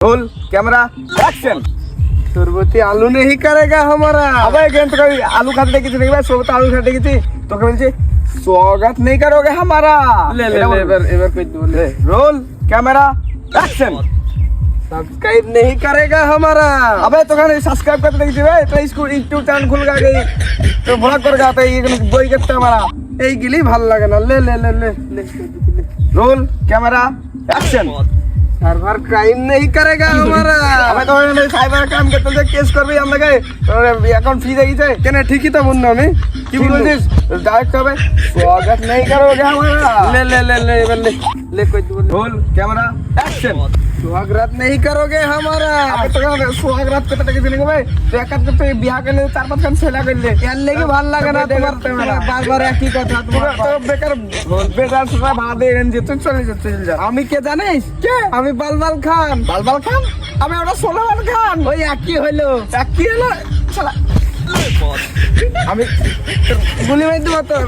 Roll camera action. तुरबती आलू नहीं करेगा हमारा। अबे गेम तो कभी आलू खाते देखी थी नहीं भाई, सोबत आलू खाते देखी थी तो कभी बोलছে स्वागत नहीं करोगे हमारा। ले ले ले एबर कोई बोले रोल कैमरा एक्शन। सब्सक्राइब नहीं करेगा हमारा। अबे तो कहने सब्सक्राइब करते देखी थी भाई, तो इसको यूट्यूब चैनल खुल गई तो ब्लॉग कर जाता है, ये बोई करते हमारा। এই গিলি ভাল লাগে না। ले ले ले ले ले roll camera action. Server crime नहीं करेगा हमारा। अबे तो साइबर क्राइम करते थे, केस করবি আমাকে, তোর অ্যাকাউন্ট ফ্রিজ হয়ে গেছে। কেন ঠিকই তো বললাম আমি। কি বলছিস? ডাইরেক্ট হবে स्वागत नहीं करोगे हमारा। ले ले ले ले एबर ले ले कोई बोले रोल कैमरा एक्शन। स्वागत नहीं करोगे हमारा। আগে তো সোহাগরাত করতে দেখেছি নাকি ভাই, তো একাত করতে বিয়া করলে 4-5 খান ছেলা করলে এর লেগে ভাল লাগে না তোমার বারবার একই কথা। তোমার তো বেকার বেজার সুরা ভাড়া দিয়ে যে তুই চলে যা। আমি কে জানিস? কে? আমি বালবাল খান। বালবাল খান? আমি ওটা সোলামান খান। ওই একই হইলো। কি হলো শালা? আমি গুলি মারতে পারতাম।